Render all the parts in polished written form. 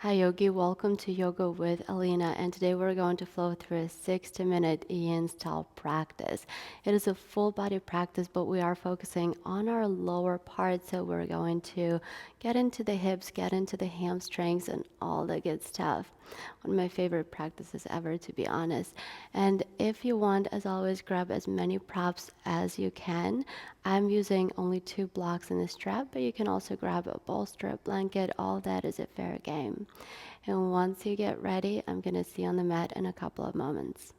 Hi Yogi, welcome to Yoga with Alina, and today we're going to flow through a 60-minute Yin style practice. It is a full body practice, but we are focusing on our lower part, so we're going to get into the hips, get into the hamstrings, and all the good stuff. One of my favorite practices ever, to be honest. And if you want, as always, grab as many props as you can. I'm using only 2 blocks in the strap, but you can also grab a bolster, a blanket, all that is a fair game. And once you get ready, I'm going to see you on the mat in a couple of moments.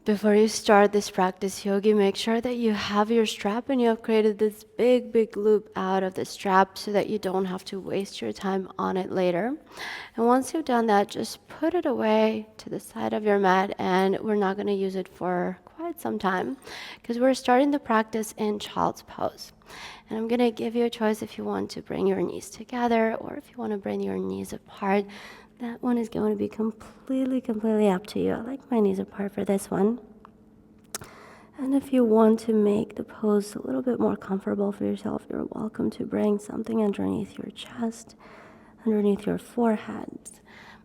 Before you start this practice, Yogi, make sure that you have your strap and you have created this big loop out of the strap so that you don't have to waste your time on it later. And once you've done that, just put it away to the side of your mat, and we're not going to use it for quite some time because we're starting the practice in child's pose. And I'm going to give you a choice if you want to bring your knees together or if you want to bring your knees apart. That one is going to be completely up to you. I like my knees apart for this one. And if you want to make the pose a little bit more comfortable for yourself, you're welcome to bring something underneath your chest, underneath your forehead.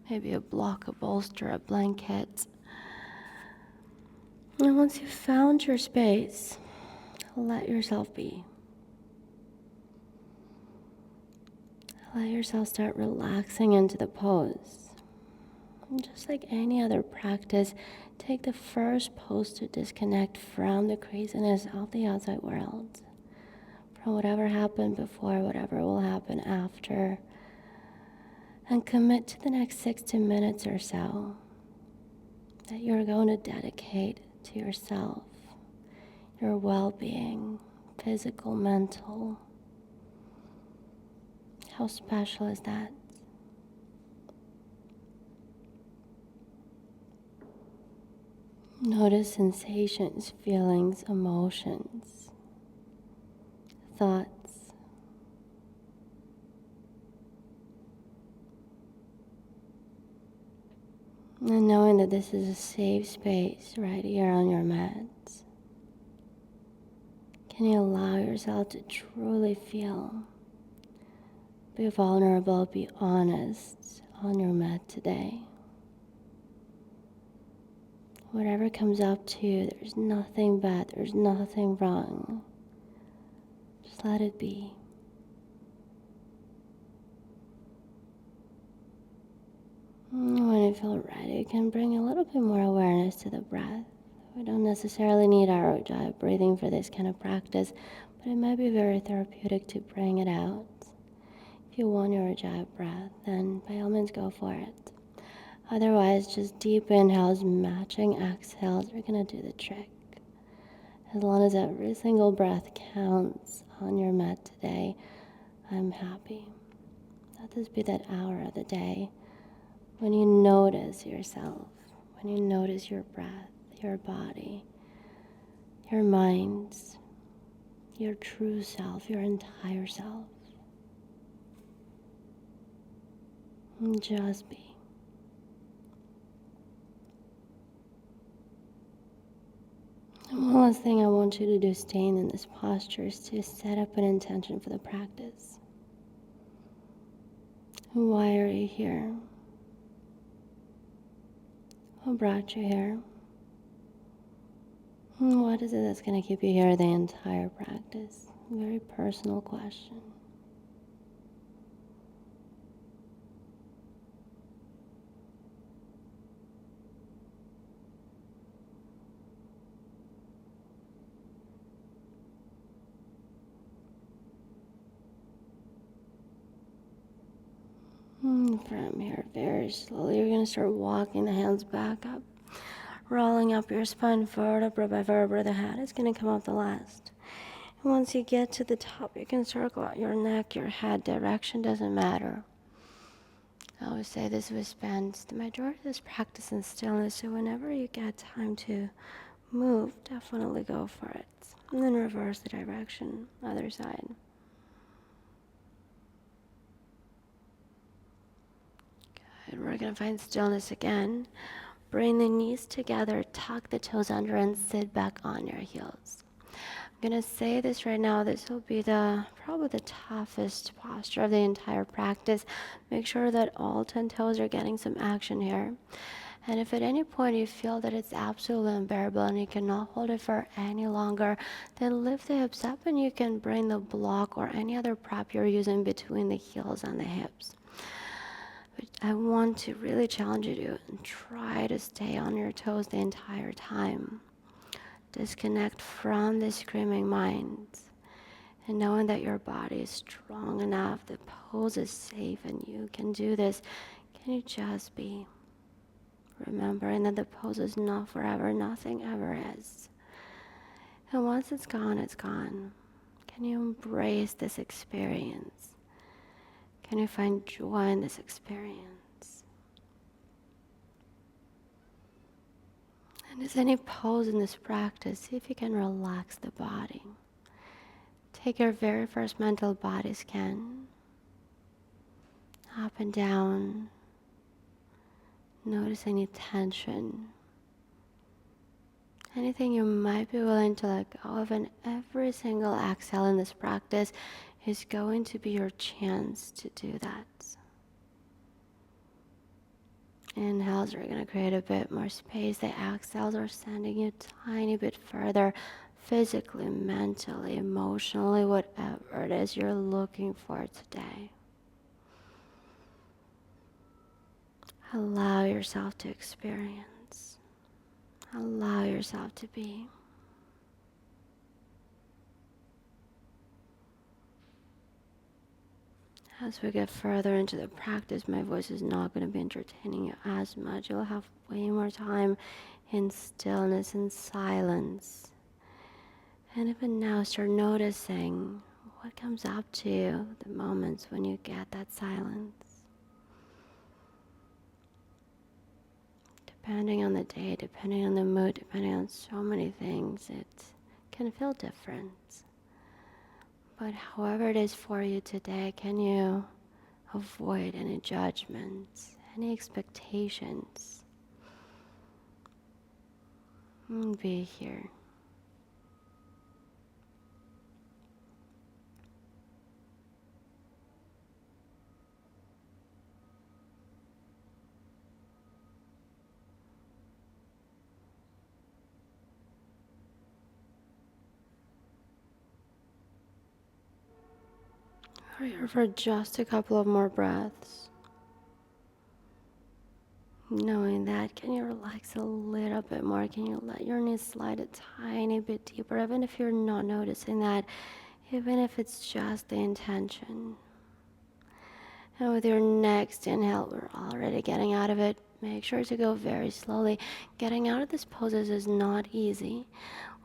Maybe a block, a bolster, a blanket. And once you've found your space, let yourself be. Let yourself start relaxing into the pose. And just like any other practice, take the first pose to disconnect from the craziness of the outside world, from whatever happened before, whatever will happen after, and commit to the next 60 minutes or so that you're going to dedicate to yourself, your well-being, physical, mental. How special is that? Notice sensations, feelings, emotions, thoughts. And knowing that this is a safe space right here on your mat, can you allow yourself to truly feel? Be vulnerable, be honest on your mat today. Whatever comes up to you, there's nothing bad, there's nothing wrong. Just let it be. When you feel ready, you can bring a little bit more awareness to the breath. We don't necessarily need our ujjayi breathing for this kind of practice, but it might be very therapeutic to bring it out. If you want your ujjayi breath, then by all means go for it. Otherwise, just deep inhales matching exhales are going to do the trick. As long as every single breath counts on your mat today, I'm happy. Let this be that hour of the day when you notice yourself, when you notice your breath, your body, your mind, your true self, your entire self. And just be. And one last thing I want you to do staying in this posture is to set up an intention for the practice. Why are you here? What brought you here? And what is it that's going to keep you here the entire practice? Very personal question. From here, very slowly, you're going to start walking the hands back up, rolling up your spine, vertebra by vertebra. The head is going to come out the last. And once you get to the top, you can circle out your neck, your head. Direction doesn't matter. I always say this: we spend the majority of this practice in stillness, so whenever you get time to move, definitely go for it. And then reverse the direction, other side. And we're going to find stillness again. Bring the knees together, tuck the toes under, and sit back on your heels. I'm going to say this right now. This will be probably the toughest posture of the entire practice. Make sure that all 10 toes are getting some action here. And if at any point you feel that it's absolutely unbearable and you cannot hold it for any longer, then lift the hips up and you can bring the block or any other prop you're using between the heels and the hips. But I want to really challenge you to try to stay on your toes the entire time. Disconnect from the screaming mind. And knowing that your body is strong enough, the pose is safe, and you can do this, can you just be? Remembering that the pose is not forever, nothing ever is. And once it's gone, it's gone. Can you embrace this experience? Can you find joy in this experience? And as any pose in this practice, see if you can relax the body. Take your very first mental body scan. Up and down. Notice any tension. Anything you might be willing to let go of, and every single exhale in this practice is going to be your chance to do that. Inhales are going to create a bit more space. The exhales are sending you a tiny bit further, physically, mentally, emotionally, whatever it is you're looking for today. Allow yourself to experience. Allow yourself to be. As we get further into the practice, my voice is not going to be entertaining you as much. You'll have way more time in stillness and silence. And even now, start noticing what comes up to you, the moments when you get that silence. Depending on the day, depending on the mood, depending on so many things, it can feel different. But however it is for you today, can you avoid any judgments, any expectations? And be here. We're here for just a couple of more breaths. Knowing that, can you relax a little bit more? Can you let your knees slide a tiny bit deeper, even if you're not noticing that, even if it's just the intention? And with your next inhale, we're already getting out of it. Make sure to go very slowly. Getting out of these poses is not easy.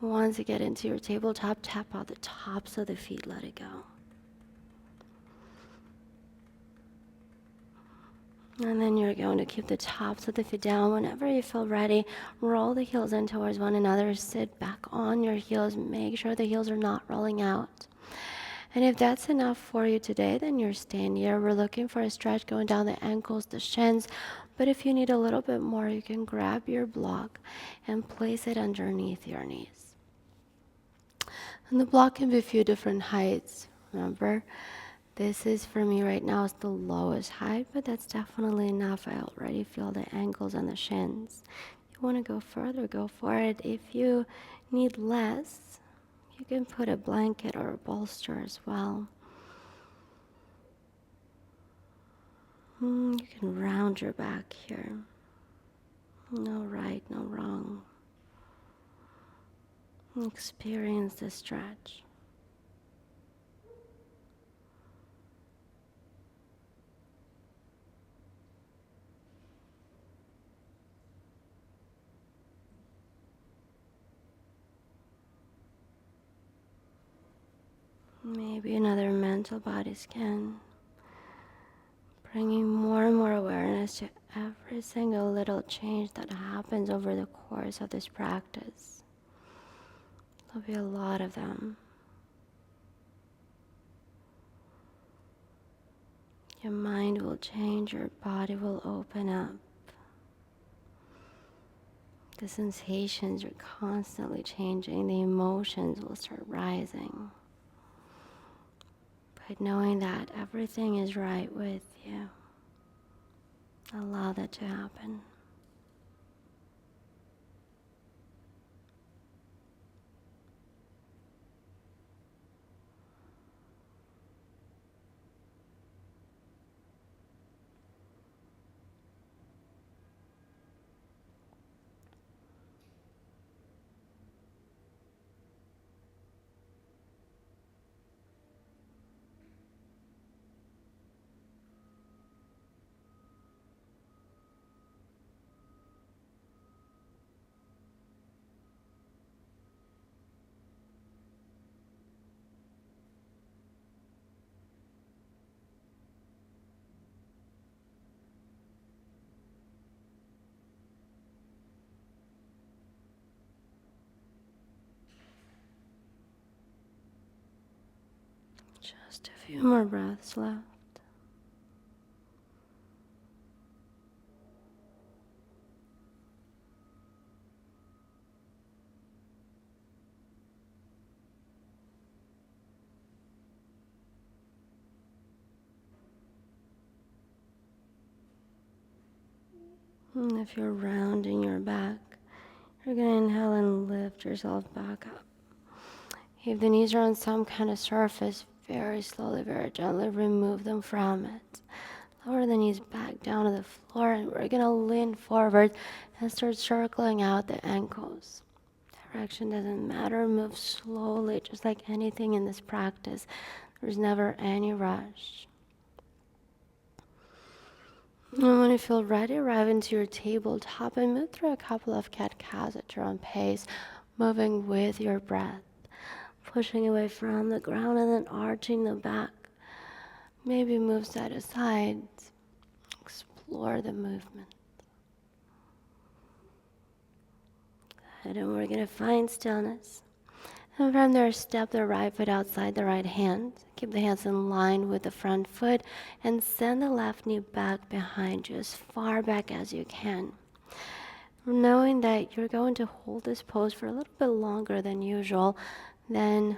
Once you get into your tabletop, tap out the tops of the feet, let it go. And then you're going to keep the tops of the feet down. Whenever you feel ready, roll the heels in towards one another. Sit back on your heels. Make sure the heels are not rolling out. And if that's enough for you today, then you're staying here. We're looking for a stretch going down the ankles, the shins. But if you need a little bit more, you can grab your block and place it underneath your knees. And the block can be a few different heights. Remember, this is for me right now is the lowest height, but that's definitely enough. I already feel the ankles and the shins. If you want to go further, go for it. If you need less, you can put a blanket or a bolster as well. You can round your back here. No right, no wrong. Experience the stretch. Maybe another mental body scan. Bringing more and more awareness to every single little change that happens over the course of this practice. There'll be a lot of them. Your mind will change, your body will open up. The sensations are constantly changing, the emotions will start rising. But knowing that everything is right with you, allow that to happen. Just a few more breaths left. And if you're rounding your back, you're going to inhale and lift yourself back up. If the knees are on some kind of surface, very slowly, very gently remove them from it. Lower the knees back down to the floor, and we're going to lean forward and start circling out the ankles. Direction doesn't matter. Move slowly, just like anything in this practice. There's never any rush. And when you feel ready, arrive into your tabletop and move through a couple of cat-cows at your own pace, moving with your breath, pushing away from the ground and then arching the back. Maybe move side to side. Explore the movement. And then we're going to find stillness. And from there, step the right foot outside the right hand. Keep the hands in line with the front foot and send the left knee back behind you as far back as you can. Knowing that you're going to hold this pose for a little bit longer than usual, than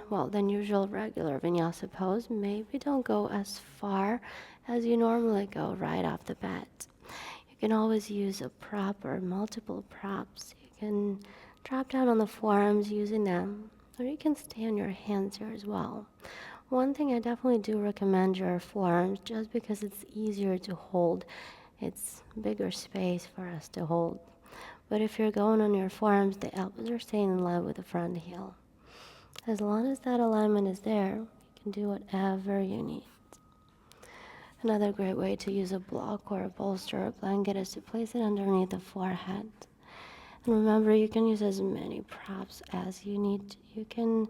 usual regular vinyasa pose. Maybe don't go as far as you normally go right off the bat. You can always use a prop or multiple props. You can drop down on the forearms using them, or you can stay on your hands here as well. One thing I definitely do recommend your forearms just because it's easier to hold. It's bigger space for us to hold. But if you're going on your forearms, the elbows are staying in line with the front heel. As long as that alignment is there, you can do whatever you need. Another great way to use a block or a bolster or a blanket is to place it underneath the forehead. And remember, you can use as many props as you need. You can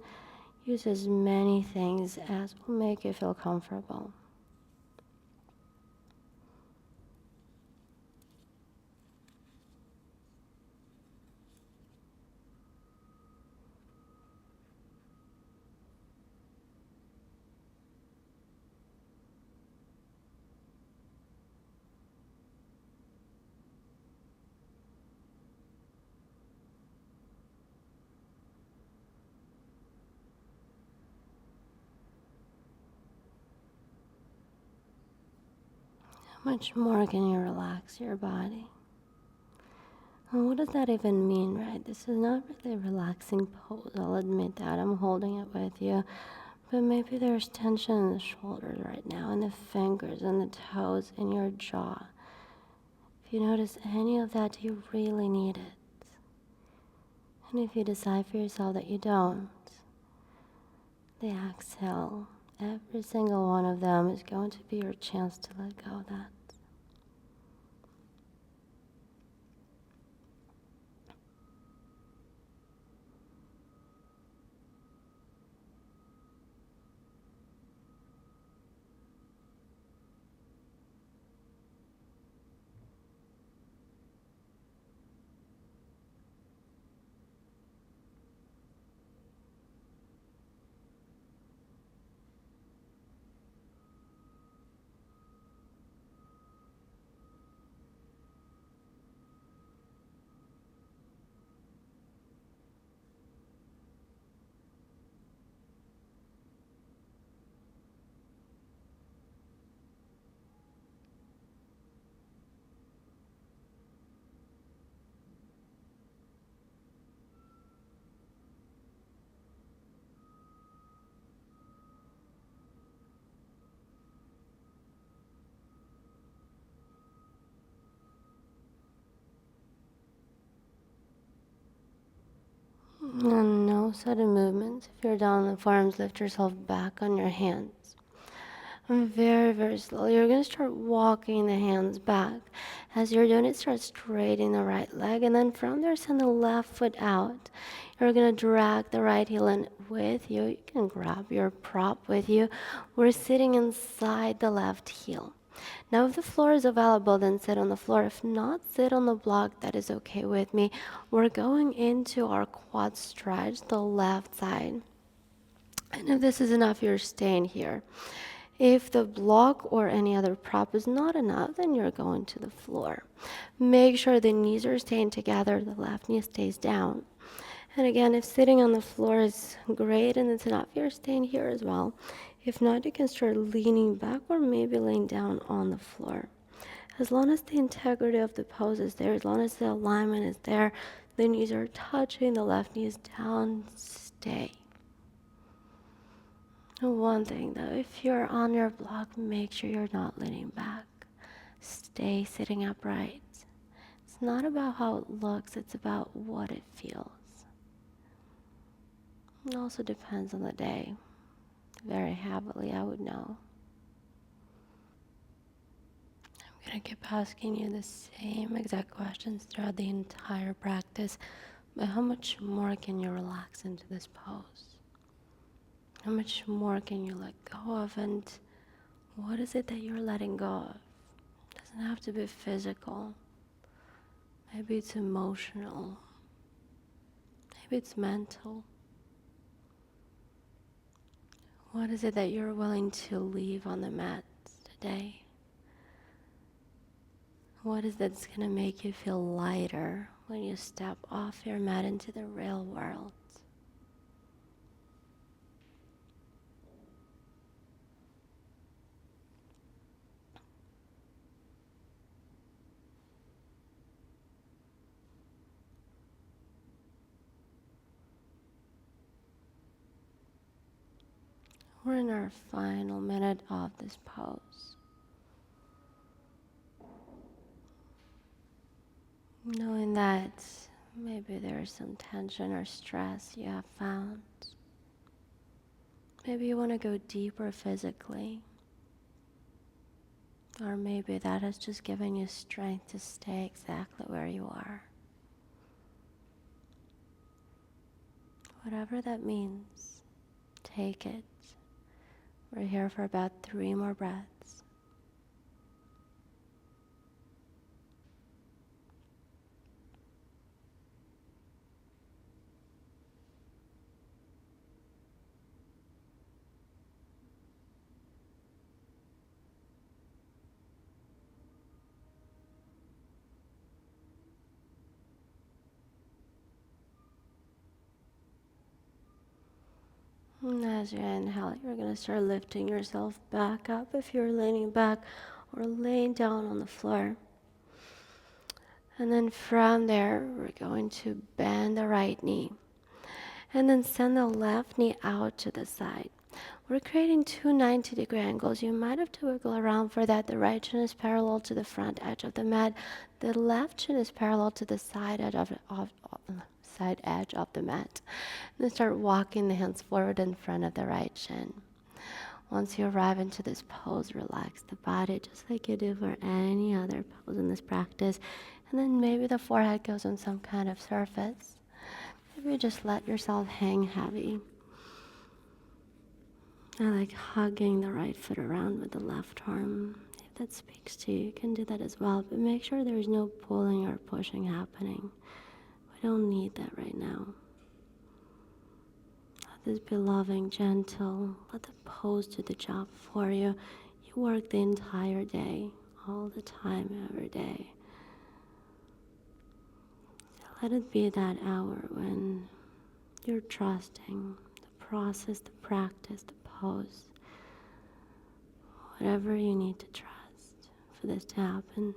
use as many things as will make you feel comfortable. How much more can you relax your body? And what does that even mean, right? This is not really a relaxing pose. I'll admit that. I'm holding it with you. But maybe there's tension in the shoulders right now, and the fingers and the toes in your jaw. If you notice any of that, you really need it. And if you decide for yourself that you don't, the exhale, every single one of them is going to be your chance to let go of that. And no sudden movements. If you're down on the forearms, lift yourself back on your hands. And very, very slowly, you're going to start walking the hands back. As you're doing it, start straightening the right leg. And then from there, send the left foot out. You're going to drag the right heel in with you. You can grab your prop with you. We're sitting inside the left heel. Now, if the floor is available, then sit on the floor. If not, sit on the block. That is okay with me. We're going into our quad stretch, the left side. And if this is enough, you're staying here. If the block or any other prop is not enough, then you're going to the floor. Make sure the knees are staying together, the left knee stays down. And again, if sitting on the floor is great and it's enough, you're staying here as well. If not, you can start leaning back or maybe laying down on the floor. As long as the integrity of the pose is there, as long as the alignment is there, the knees are touching, the left knee is down, stay. One thing though, if you're on your block, make sure you're not leaning back. Stay sitting upright. It's not about how it looks, it's about what it feels. It also depends on the day. Very heavily, I would know. I'm going to keep asking you the same exact questions throughout the entire practice, but how much more can you relax into this pose? How much more can you let go of, and what is it that you're letting go of? It doesn't have to be physical. Maybe it's emotional. Maybe it's mental. What is it that you're willing to leave on the mat today? What is that's going to make you feel lighter when you step off your mat into the real world? We're in our final minute of this pose. Knowing that maybe there's some tension or stress you have found. Maybe you want to go deeper physically. Or maybe that has just given you strength to stay exactly where you are. Whatever that means, take it. We're here for about 3 more breaths. And as you inhale, you're going to start lifting yourself back up if you're leaning back or laying down on the floor. And then from there, we're going to bend the right knee. And then send the left knee out to the side. We're creating 2 90-degree angles. You might have to wiggle around for that. The right shin is parallel to the front edge of the mat. The left shin is parallel to the side edge of the mat. And then start walking the hands forward in front of the right shin. Once you arrive into this pose, relax the body just like you do for any other pose in this practice. And then maybe the forehead goes on some kind of surface. Maybe just let yourself hang heavy. I like hugging the right foot around with the left arm. If that speaks to you, you can do that as well. But make sure there's no pulling or pushing happening. We don't need that right now. Let this be loving, gentle. Let the pose do the job for you. You work the entire day, all the time, every day. So let it be that hour when you're trusting the process, the practice, the pose. Whatever you need to trust for this to happen.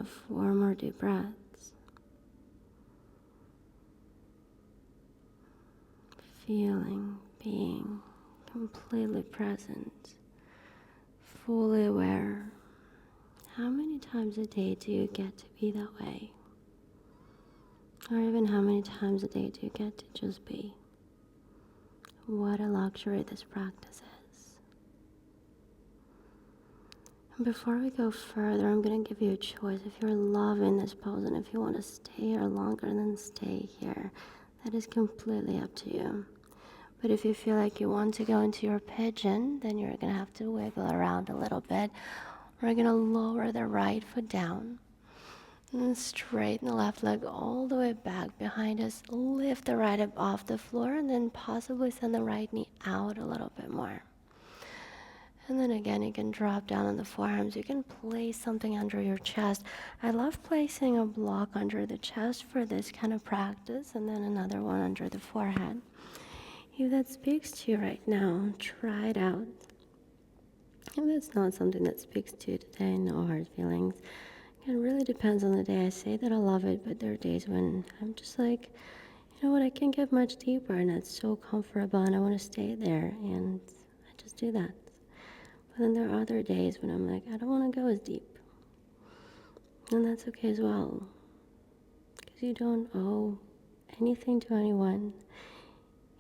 have 4 more deep breaths. Feeling, being completely present, fully aware. How many times a day do you get to be that way? Or even how many times a day do you get to just be? What a luxury this practice is. And before we go further, I'm going to give you a choice. If you're loving this pose and if you want to stay here longer, then stay here. That is completely up to you. But if you feel like you want to go into your pigeon, then you're going to have to wiggle around a little bit. We're going to lower the right foot down and straighten the left leg all the way back behind us. Lift the right hip off the floor and then possibly send the right knee out a little bit more. And then again, you can drop down on the forearms. You can place something under your chest. I love placing a block under the chest for this kind of practice, and then another one under the forehead. If that speaks to you right now, try it out. If it's not something that speaks to you today, no hard feelings. It really depends on the day. I say that I love it, but there are days when I'm just like, you know what, I can't get much deeper, and it's so comfortable, and I want to stay there, and I just do that. But then there are other days when I'm like, I don't want to go as deep. And that's okay as well. Because you don't owe anything to anyone.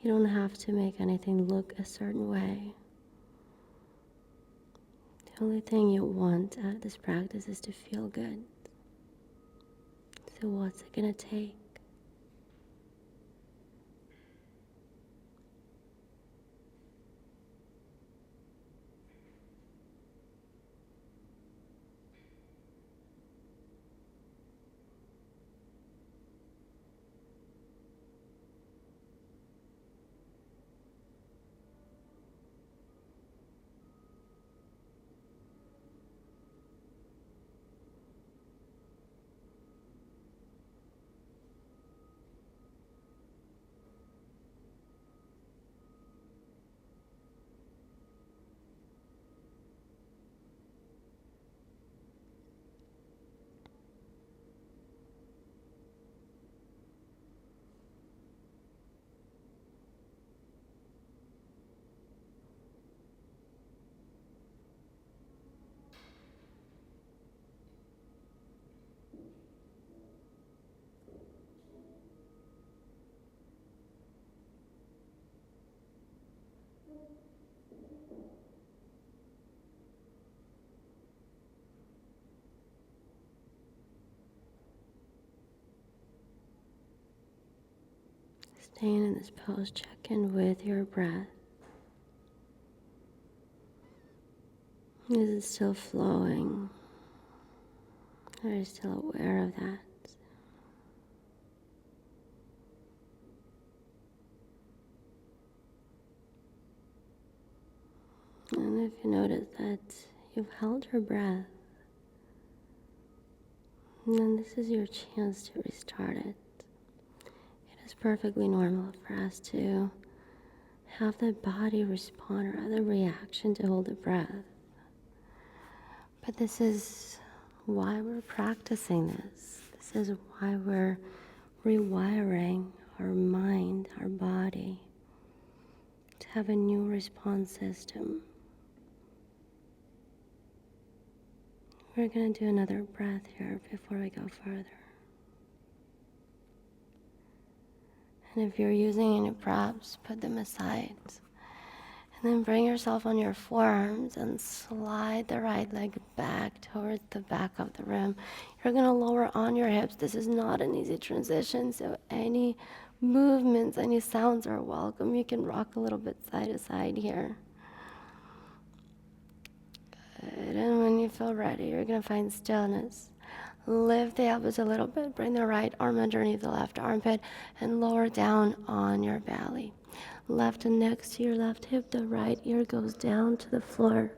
You don't have to make anything look a certain way. The only thing you want out of this practice is to feel good. So what's it gonna take? Staying in this pose, check in with your breath. Is it still flowing? Are you still aware of that? And if you notice that you've held your breath, then this is your chance to restart it. It is perfectly normal for us to have the body respond or have the reaction to hold the breath. But this is why we're practicing this. This is why we're rewiring our mind, our body, to have a new response system. We're going to do another breath here before we go further. And if you're using any props, put them aside. And then bring yourself on your forearms and slide the right leg back towards the back of the room. You're going to lower on your hips. This is not an easy transition, so any movements, any sounds are welcome. You can rock a little bit side to side here. Good. And when you feel ready, you're going to find stillness. Lift the elbows a little bit. Bring the right arm underneath the left armpit and lower down on your belly. Left and next to your left hip, the right ear goes down to the floor.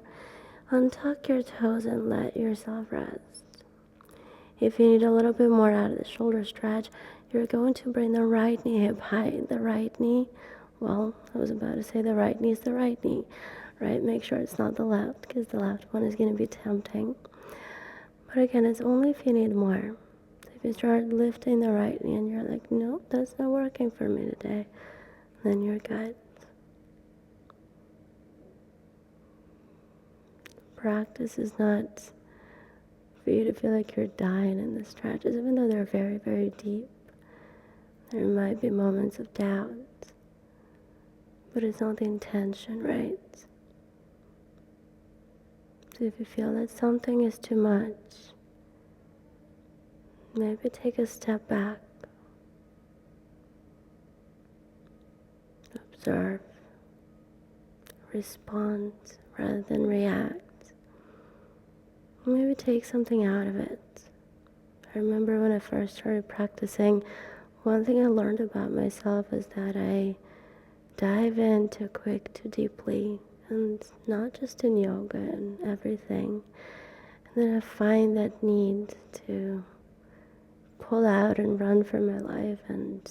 Untuck your toes and let yourself rest. If you need a little bit more out of the shoulder stretch, you're going to bring the right knee hip high. The right knee, well, I was about to say the right knee is the right knee, right? Make sure it's not the left, because the left one is going to be tempting. But again, it's only if you need more. So if you start lifting the right knee and you're like, nope, that's not working for me today, then you're good. Practice is not for you to feel like you're dying in the stretches, even though they're very, very deep. There might be moments of doubt, but it's not the intention, right? So if you feel that something is too much, maybe take a step back. Observe. Respond rather than react. Maybe take something out of it. I remember when I first started practicing, one thing I learned about myself is that I dive in too quick, too deeply, and not just in yoga and everything. And then I find that need to pull out and run for my life and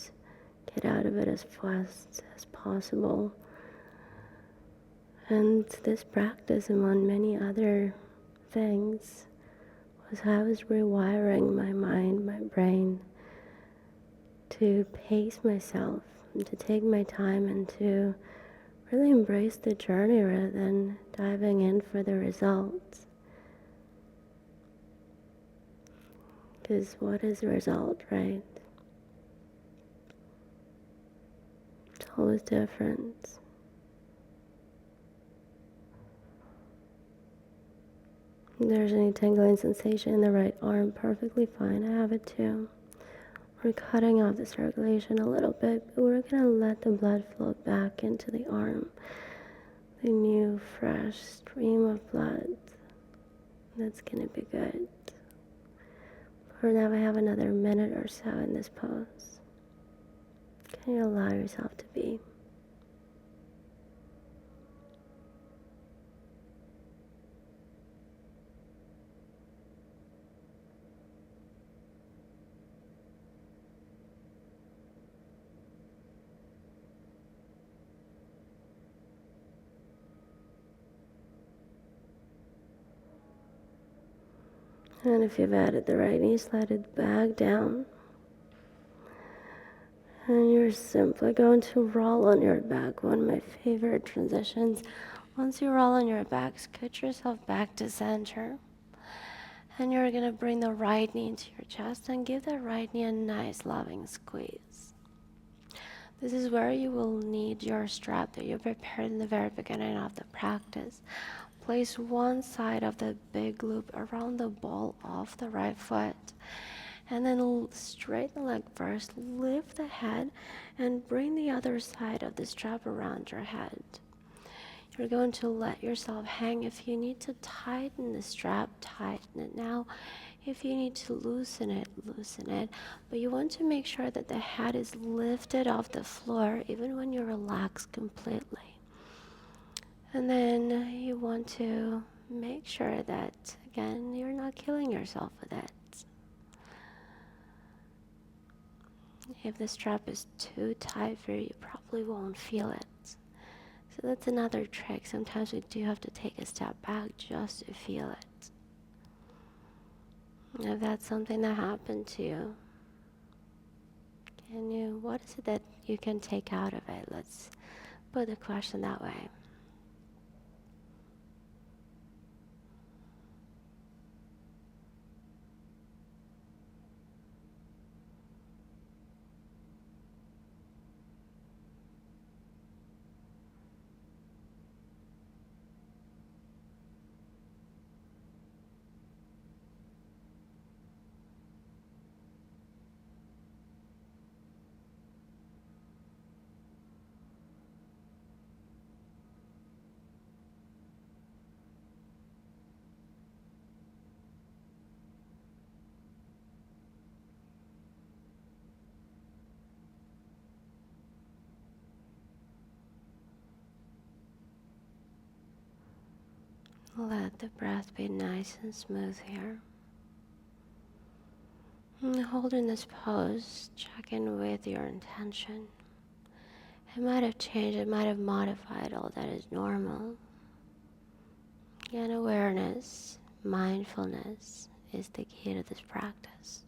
get out of it as fast as possible. And this practice, among many other things, was how I was rewiring my mind, my brain, to pace myself and to take my time and to really embrace the journey rather than diving in for the results. Because what is the result, right? It's always different. If there's any tingling sensation in the right arm, perfectly fine. I have it too. We're cutting off the circulation a little bit, but we're going to let the blood flow back into the arm. The new, fresh stream of blood. That's going to be good. For now, I have another minute or so in this pose. Can you allow yourself to be? And if you've added the right knee, slide it back down. And you're simply going to roll on your back. One of my favorite transitions. Once you roll on your back, scoot yourself back to center. And you're going to bring the right knee into your chest and give the right knee a nice loving squeeze. This is where you will need your strap that you prepared in the very beginning of the practice. Place one side of the big loop around the ball of the right foot. And then straighten the leg first, lift the head, and bring the other side of the strap around your head. You're going to let yourself hang. If you need to tighten the strap, tighten it now. If you need to loosen it, loosen it. But you want to make sure that the head is lifted off the floor even when you relax completely. And then you want to make sure that, again, you're not killing yourself with it. If the strap is too tight for you, you probably won't feel it. So that's another trick. Sometimes we do have to take a step back just to feel it. If that's something that happened to you, what is it that you can take out of it? Let's put the question that way. Let the breath be nice and smooth here. And holding this pose, check in with your intention. It might have changed, it might have modified, all that is normal. Again, awareness, mindfulness is the key to this practice.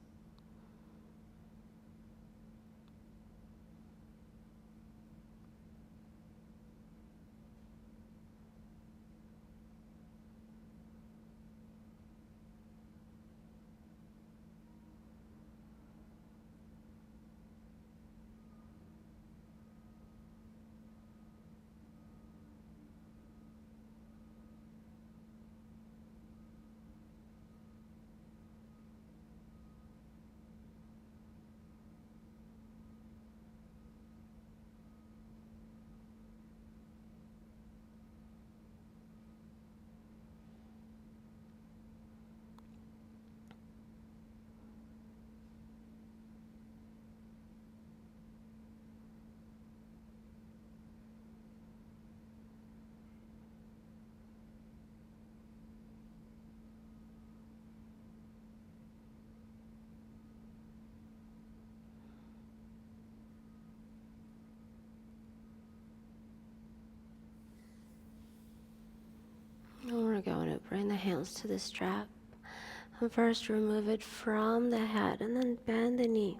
And we're going to bring the hands to the strap. And first remove it from the head and then bend the knee.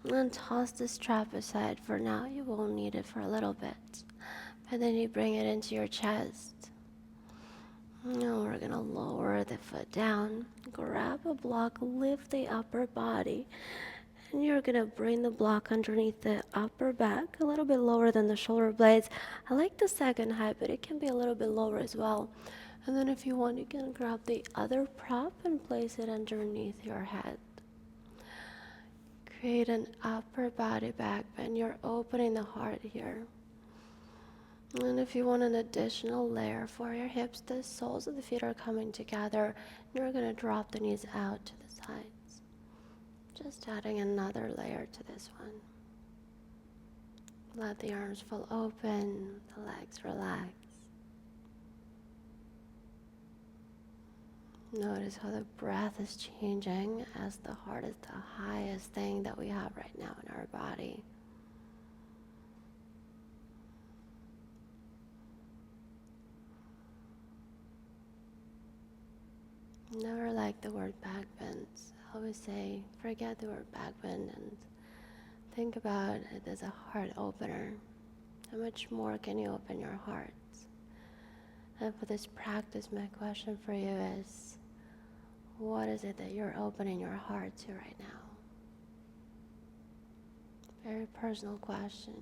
And then toss the strap aside for now. You won't need it for a little bit. And then you bring it into your chest. Now we're going to lower the foot down. Grab a block, lift the upper body. And you're going to bring the block underneath the upper back, a little bit lower than the shoulder blades. I like the second height, but it can be a little bit lower as well. And then if you want, you can grab the other prop and place it underneath your head. Create an upper body back bend. You're opening the heart here. And if you want an additional layer for your hips, the soles of the feet are coming together. You're going to drop the knees out to the sides. Just adding another layer to this one. Let the arms fall open, the legs relax. Notice how the breath is changing as the heart is the highest thing that we have right now in our body. Never like the word back bend. I always say, forget the word back bend and think about it as a heart opener. How much more can you open your heart? And for this practice, my question for you is, what is it that you're opening your heart to right now? Very personal question.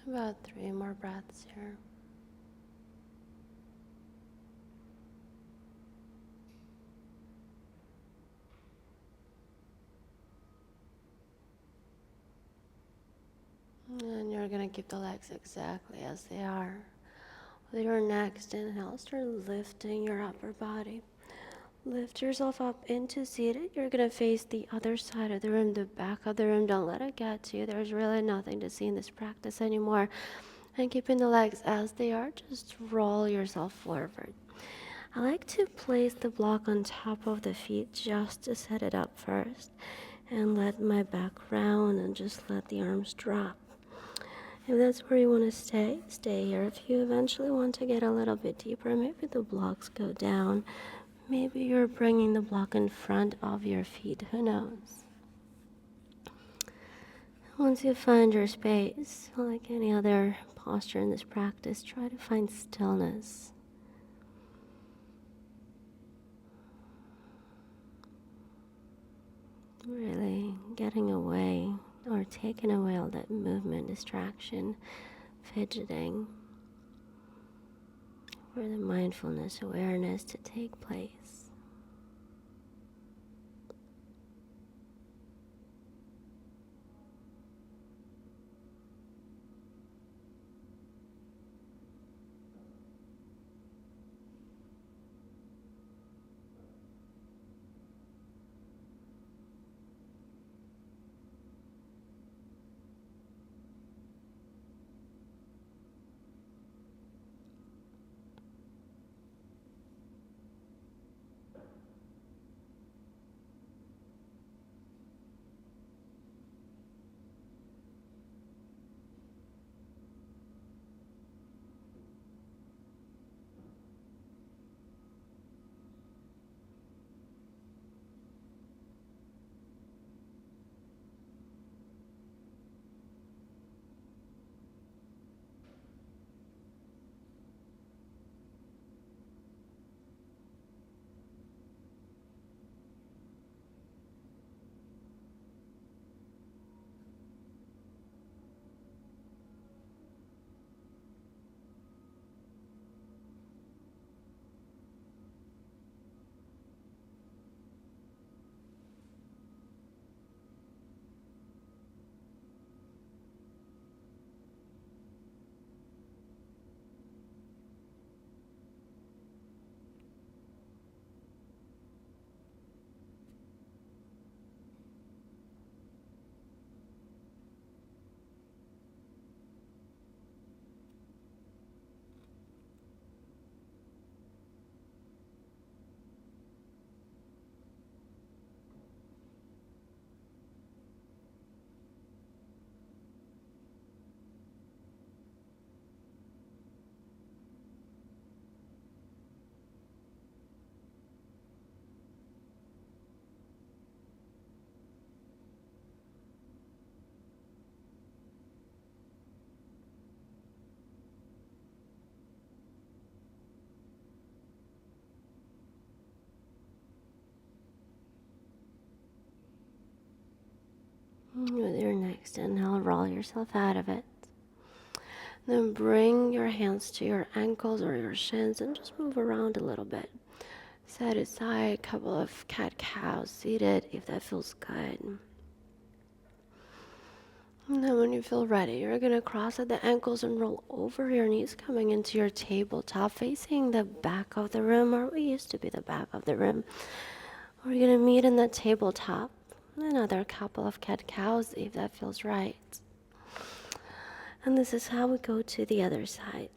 About 3 more breaths here. keep the legs exactly as they are. With your next inhale, start lifting your upper body. Lift yourself up into seated. You're going to face the other side of the room, the back of the room. Don't let it get to you. There's really nothing to see in this practice anymore. And keeping the legs as they are, just roll yourself forward. I like to place the block on top of the feet just to set it up first. And let my back round and just let the arms drop. If that's where you want to stay, stay here. If you eventually want to get a little bit deeper, maybe the blocks go down. Maybe you're bringing the block in front of your feet. Who knows? Once you find your space, like any other posture in this practice, try to find stillness. Really getting away or taking away all that movement, distraction, fidgeting, for the mindfulness, awareness to take place. With your next inhale, roll yourself out of it. Then bring your hands to your ankles or your shins and just move around a little bit. Side to side, couple of cat-cows seated if that feels good. And then when you feel ready, you're going to cross at the ankles and roll over your knees, coming into your tabletop, facing the back of the room, or what used to be the back of the room. We're going to meet in the tabletop. Another couple of cat-cows if that feels right. And this is how we go to the other side.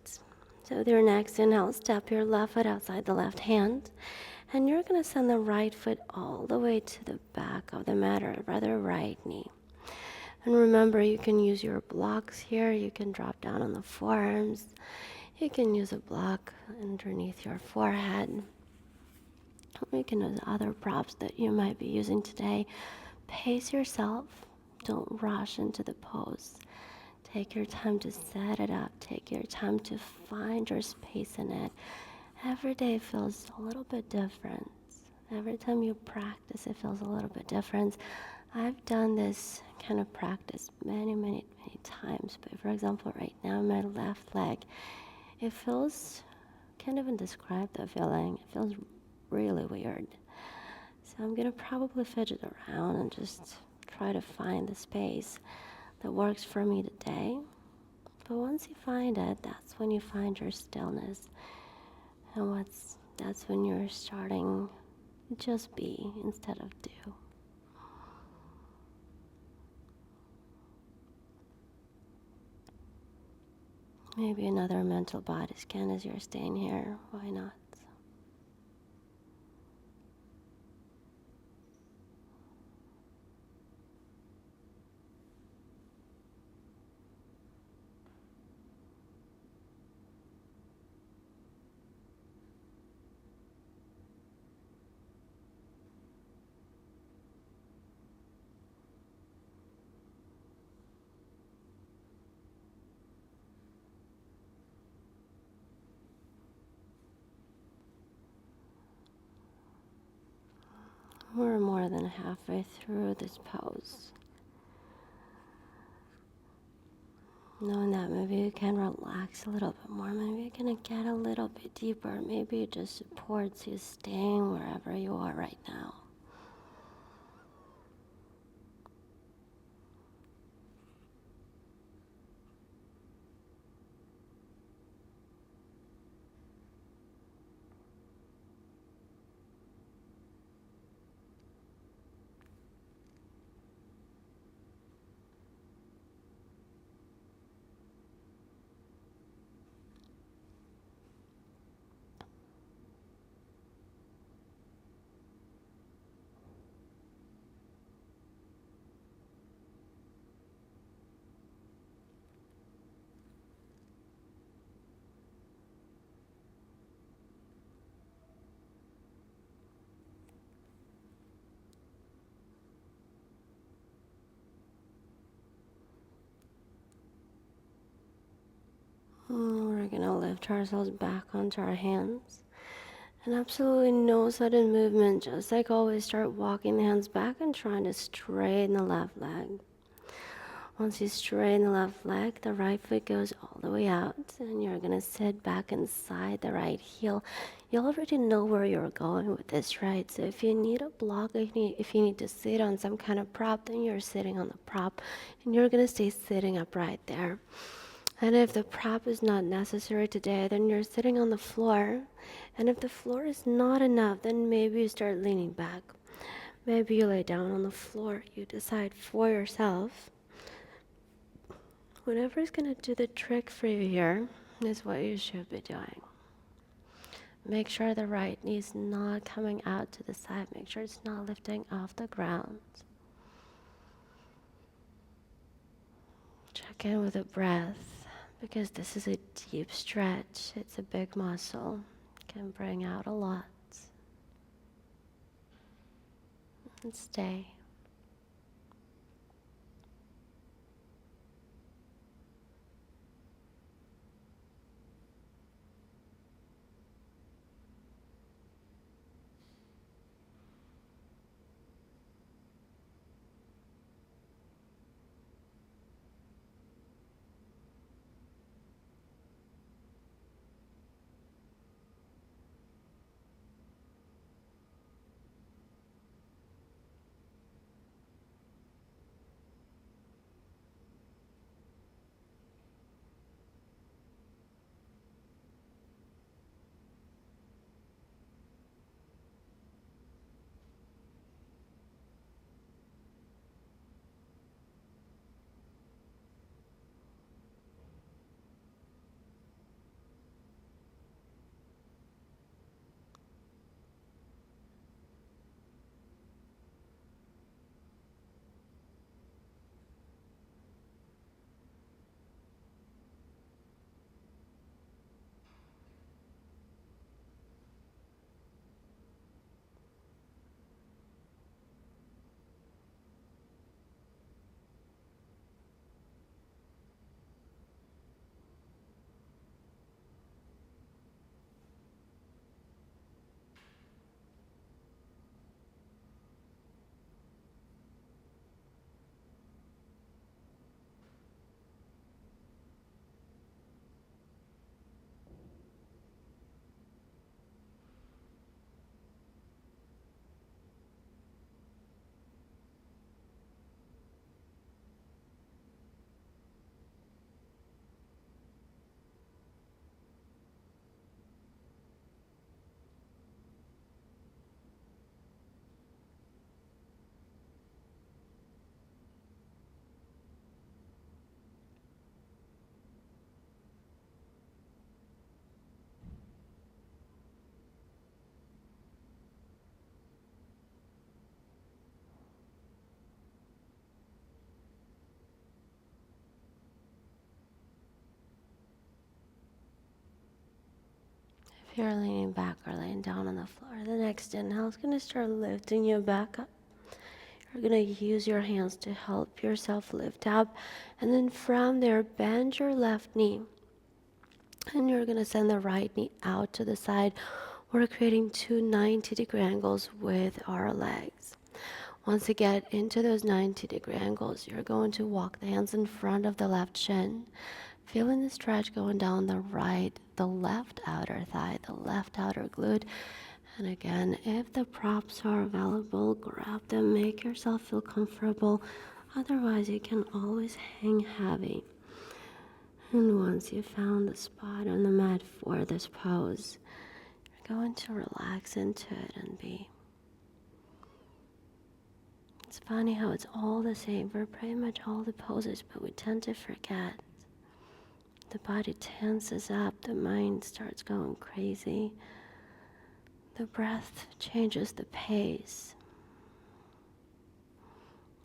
So with your next inhale, step your left foot outside the left hand. And you're going to send the right foot all the way to the back of the mat, or rather right knee. And remember, you can use your blocks here. You can drop down on the forearms. You can use a block underneath your forehead. You can use other props that you might be using today. Pace yourself. Don't rush into the pose. Take your time to set it up. Take your time to find your space in it. Every day feels a little bit different. Every time you practice, it feels a little bit different. I've done this kind of practice many times. But for example, right now, my left leg, it feels, can't even describe the feeling. It feels really weird. So I'm going to probably fidget around and just try to find the space that works for me today. But once you find it, that's when you find your stillness. And that's when you're starting to just be instead of do. Maybe another mental body scan as you're staying here. Why not? We're more than halfway through this pose. Knowing that maybe you can relax a little bit more, maybe you can get a little bit deeper, maybe it just supports you staying wherever you are right now. We're gonna lift ourselves back onto our hands. And absolutely no sudden movement, just like always, start walking the hands back and trying to straighten the left leg. Once you straighten the left leg, the right foot goes all the way out, and you're gonna sit back inside the right heel. You already know where you're going with this, right? So if you need a block, if you need to sit on some kind of prop, then you're sitting on the prop, and you're gonna stay sitting upright there. And if the prop is not necessary today, then you're sitting on the floor. And if the floor is not enough, then maybe you start leaning back. Maybe you lay down on the floor. You decide for yourself. Whatever is going to do the trick for you here is what you should be doing. Make sure the right knee is not coming out to the side. Make sure it's not lifting off the ground. Check in with the breath, because this is a deep stretch. It's a big muscle. It can bring out a lot. And stay. If you're leaning back or laying down on the floor, the next inhale is going to start lifting you back up. You're going to use your hands to help yourself lift up. And then from there, bend your left knee. And you're going to send the right knee out to the side. We're creating two 90-degree angles with our legs. Once you get into those 90-degree angles, you're going to walk the hands in front of the left shin. Feeling the stretch going down the left outer thigh, the left outer glute. And again, if the props are available, grab them, make yourself feel comfortable. Otherwise, you can always hang heavy. And once you found the spot on the mat for this pose, you're going to relax into it and be. It's funny how it's all the same for pretty much all the poses, but we tend to forget. The body tenses up, the mind starts going crazy. The breath changes the pace.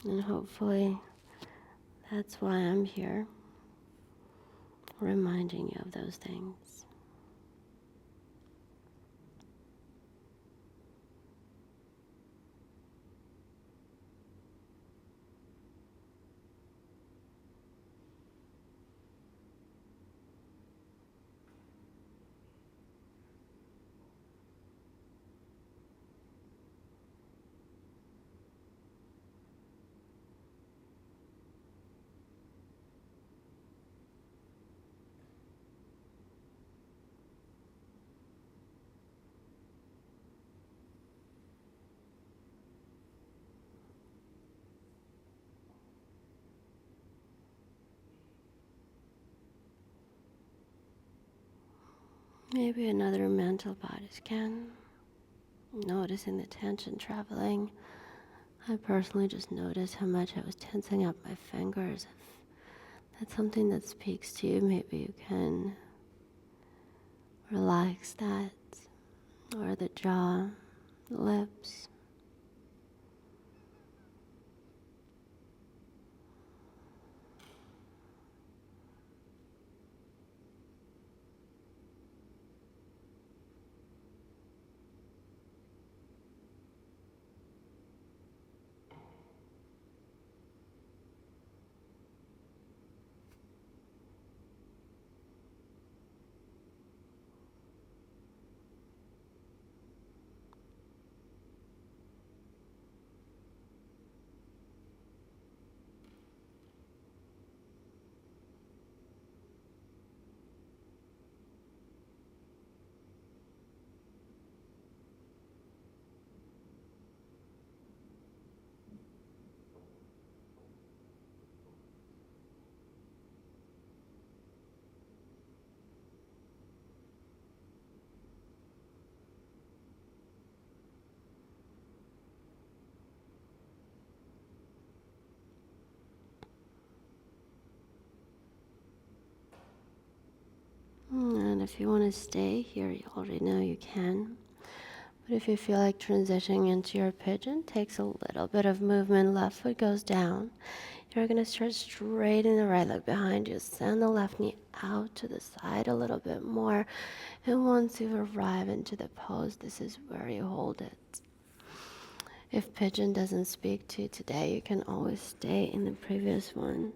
And hopefully that's why I'm here, reminding you of those things. Maybe another mental body scan, noticing the tension traveling. I personally just noticed how much I was tensing up my fingers. If that's something that speaks to you, maybe you can relax that, or the jaw, the lips. And if you want to stay here, you already know you can. But if you feel like transitioning into your pigeon, takes a little bit of movement. Left foot goes down. You're going to start straightening the right leg behind you. Send the left knee out to the side a little bit more. And once you arrive into the pose, this is where you hold it. If pigeon doesn't speak to you today, you can always stay in the previous one.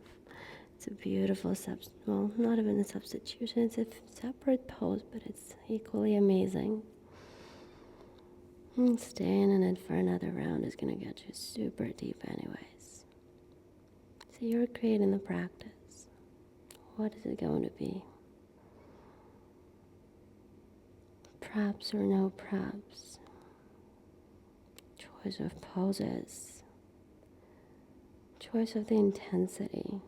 It's a beautiful well, not even a substitution, it's a separate pose, but it's equally amazing. And staying in it for another round is going to get you super deep anyways. So you're creating the practice. What is it going to be? Props or no props? Choice of poses. Choice of the intensity.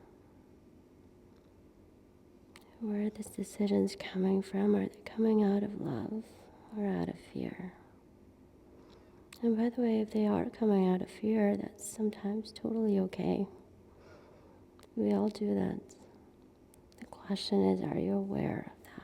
Where are these decisions coming from? Are they coming out of love or out of fear? And by the way, if they are coming out of fear, that's sometimes totally okay. We all do that. The question is, are you aware of that?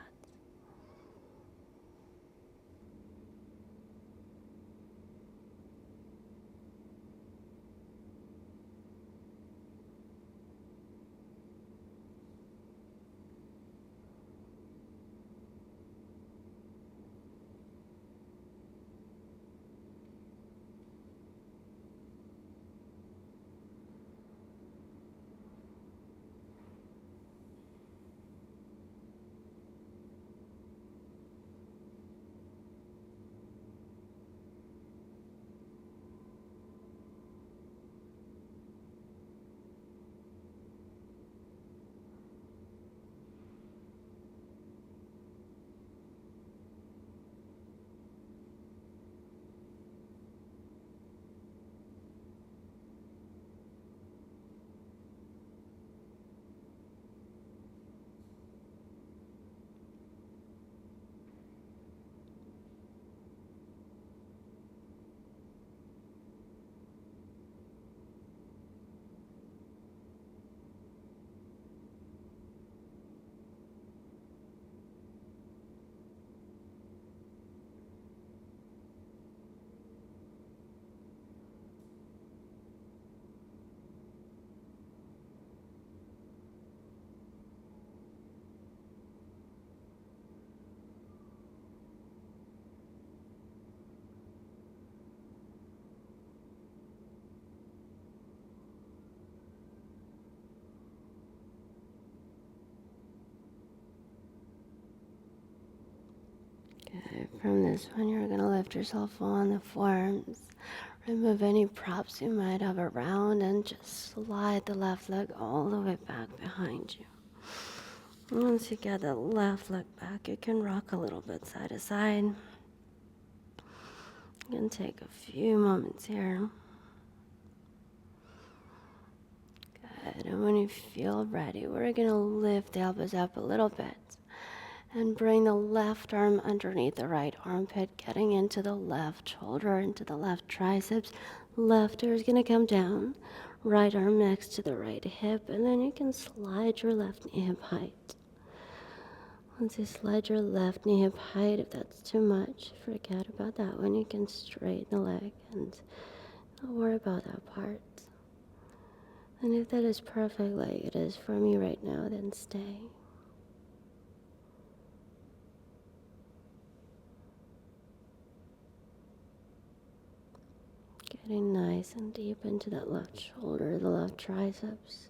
From this one, you're going to lift yourself on the forearms. Remove any props you might have around and just slide the left leg all the way back behind you. Once you get the left leg back, you can rock a little bit side to side. You can take a few moments here. Good. And when you feel ready, we're going to lift the elbows up a little bit and bring the left arm underneath the right armpit, getting into the left shoulder, into the left triceps. Left ear is going to come down, right arm next to the right hip, and then you can slide your left knee hip height. Once you slide your left knee hip height, if that's too much, forget about that one. You can straighten the leg and not worry about that part. And if that is perfect like it is for me right now, then stay. Getting nice and deep into that left shoulder, the left triceps.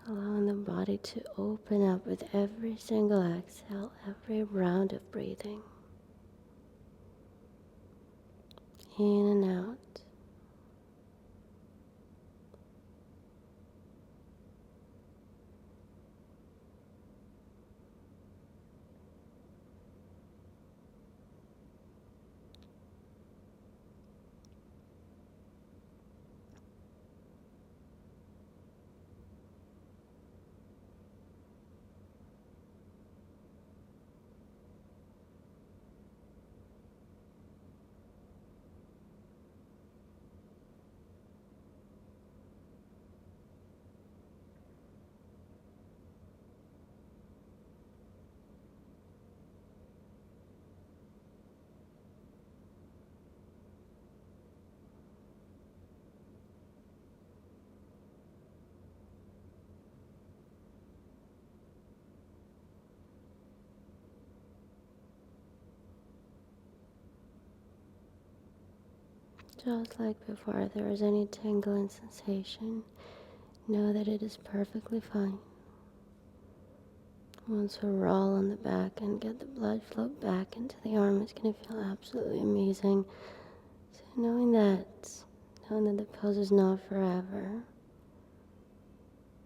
Allowing the body to open up with every single exhale, every round of breathing. In and out. Just like before, if there is any tingling sensation, know that it is perfectly fine. Once we roll on the back and get the blood flow back into the arm, it's going to feel absolutely amazing. So knowing that the pose is not forever,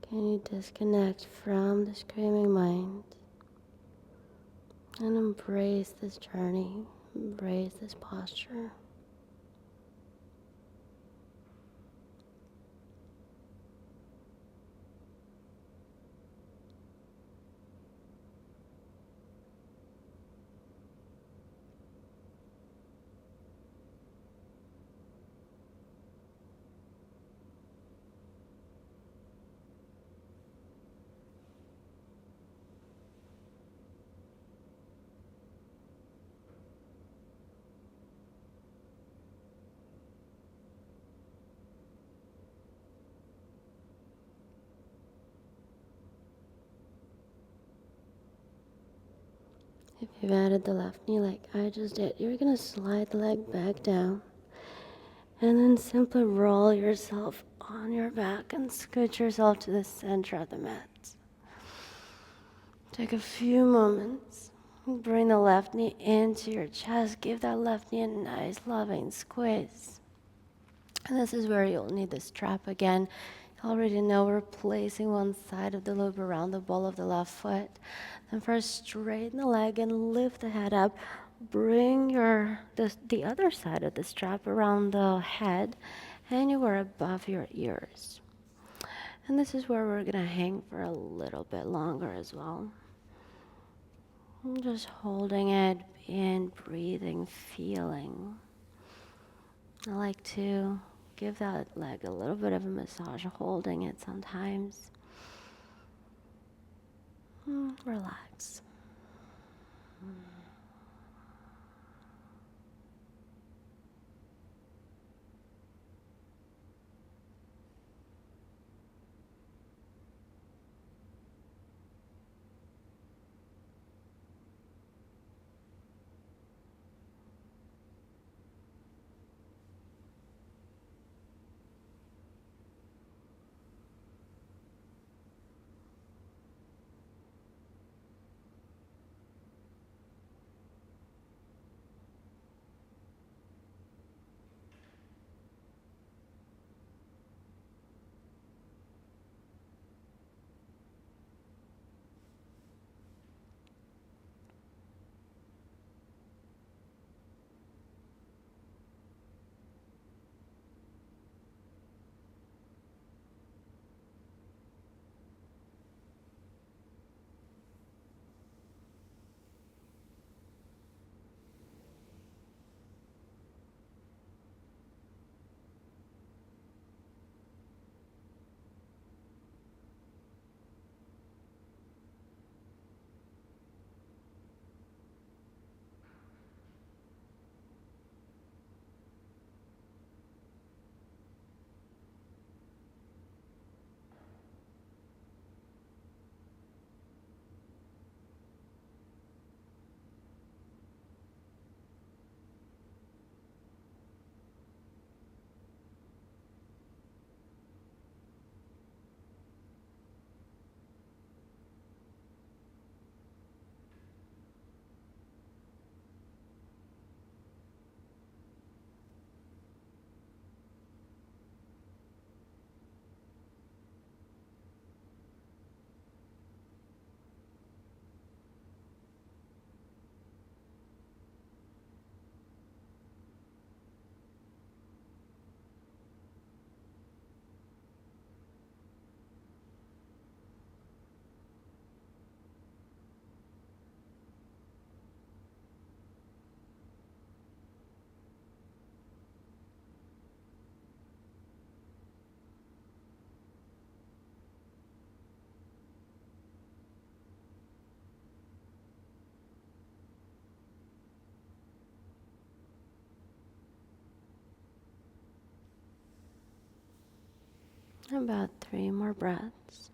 can you disconnect from the screaming mind and embrace this journey, embrace this posture. If you've added the left knee like I just did, you're going to slide the leg back down and then simply roll yourself on your back and scoot yourself to the center of the mat. Take a few moments, bring the left knee into your chest, give that left knee a nice loving squeeze. And this is where you'll need the strap again. You already know we're placing one side of the loop around the ball of the left foot. Then first straighten the leg and lift the head up. Bring the other side of the strap around the head and you are above your ears. And this is where we're gonna hang for a little bit longer as well. I'm just holding it in, breathing, feeling. I like to give that leg a little bit of a massage, holding it sometimes. Relax. About 3 more breaths.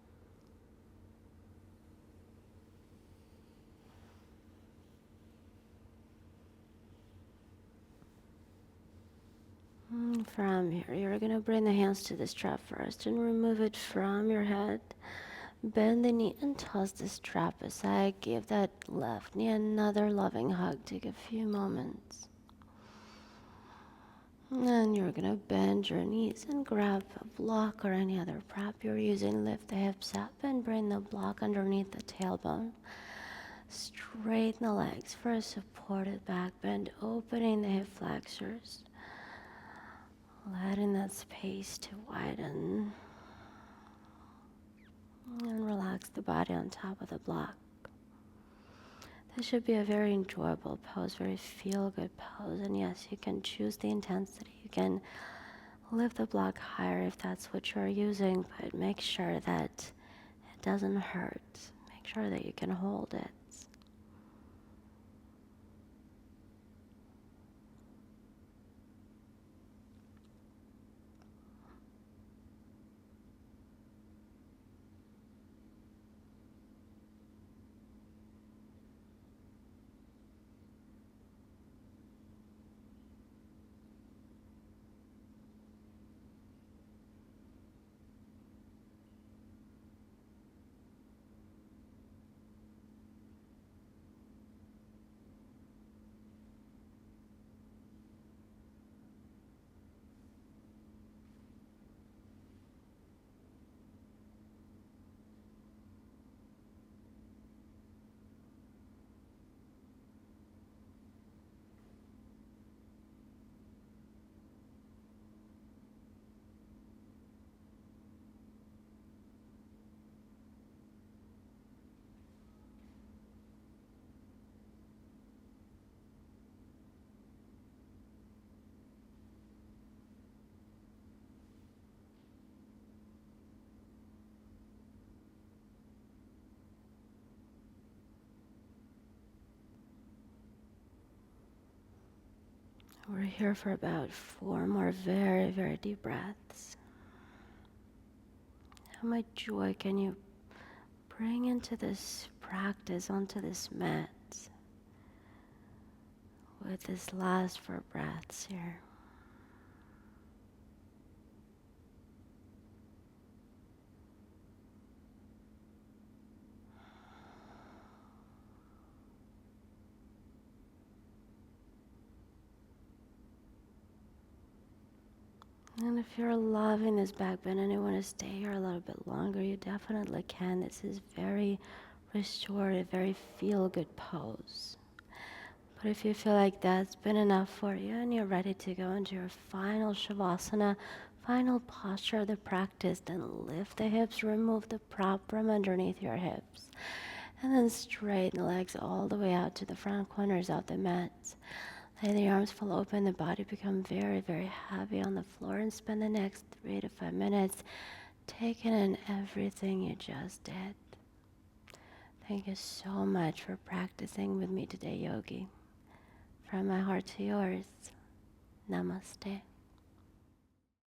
From here, you're going to bring the hands to the strap first and remove it from your head. Bend the knee and toss the strap aside. Give that left knee another loving hug. Take a few moments. And you're going to bend your knees and grab a block or any other prop you're using. Lift the hips up and bring the block underneath the tailbone. Straighten the legs for a supported back bend, opening the hip flexors. Letting that space to widen. And relax the body on top of the block. This should be a very enjoyable pose, very feel-good pose. And yes, you can choose the intensity. You can lift the block higher if that's what you're using, but make sure that it doesn't hurt. Make sure that you can hold it. We're here for about 4 more very, very deep breaths. How much joy can you bring into this practice, onto this mat with this last 4 breaths here? And if you're loving this back bend and you want to stay here a little bit longer, you definitely can. This is very restorative, very feel-good pose. But if you feel like that's been enough for you and you're ready to go into your final Shavasana, final posture of the practice, then lift the hips, remove the prop from underneath your hips, and then straighten the legs all the way out to the front corners of the mat. Let the arms fall open, the body become very, very heavy on the floor, and spend the next 3 to 5 minutes taking in everything you just did. Thank you so much for practicing with me today, Yogi. From my heart to yours, Namaste.